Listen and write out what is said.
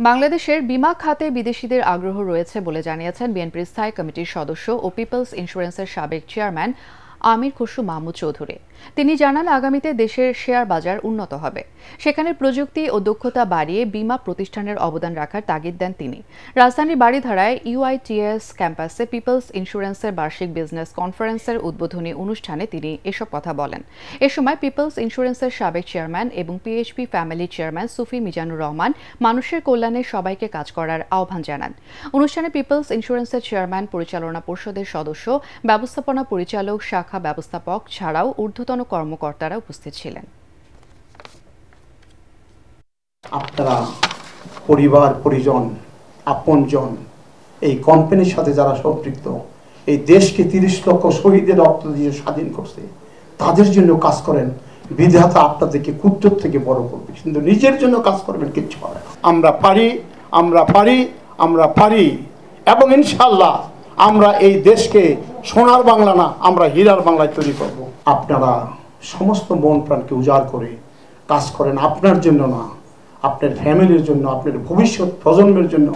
বাংলাদেশের বিমা খাতে বিদেশিদের আগ্রহ রয়েছে বলে জানিয়েছেন বিএনপির স্থায়ী কমিটির সদস্য ও পিপলস ইন্স্যুরেন্সের সাবেক চেয়ারম্যান আমির খসরু মাহমুদ চৌধুরী। তিনি জানান, আগামীতে দেশের শেয়ার বাজার উন্নত হবে, সেখানে প্রযুক্তি ও দক্ষতা বাড়িয়ে বিমা প্রতিষ্ঠানের অবদান রাখার তাগিদ দেন তিনি। রাজধানীর বারিধারায় ইউআইটিএস ক্যাম্পাসে পিপলস ইন্স্যুরেন্সের বার্ষিক বিজনেস কনফারেন্সের উদ্বোধনী অনুষ্ঠানে তিনি এসব কথা বলেন। এ সময় পিপলস ইন্স্যুরেন্সের সাবেক চেয়ারম্যান এবং পিএইচপি ফ্যামিলি চেয়ারম্যান সুফি মিজানুর রহমান মানুষের কল্যাণে সবাইকে কাজ করার আহ্বান জানান। অনুষ্ঠানে পিপলস ইন্স্যুরেন্সের চেয়ারম্যান, পরিচালনা পর্ষদের সদস্য, ব্যবস্থাপনা পরিচালক, শাখা ব্যবস্থাপক ছাড়াও ঊর্ধ্বতন কর্মকর্তারা উপস্থিত ছিলেন। আপনারা পরিবার, পরিজন, আপনজন এই কোম্পানির সাথে যারা সম্পৃক্ত, এই দেশকে 30 লক্ষ শহীদের রক্ত দিয়ে স্বাধীন করছে, তাদের জন্য কাজ করেন। বিধাতা আপনাদেরকে ক্ষুদ্র থেকে বড় করবে, কিন্তু নিজের জন্য কাজ করবেন কিচ্ছু পারে না। আমরা পারি, আমরা পারি, আমরা পারি, এবং ইনশাআল্লাহ আমরা এই দেশকে সোনার বাংলা না, আমরা হীরার বাংলায় তৈরি করব। আপনারা সমস্ত মন প্রাণকে উজাড় করে কাজ করেন, আপনার জন্য না, আপনার ফ্যামিলির জন্য, আপনার ভবিষ্যৎ প্রজন্মের জন্য।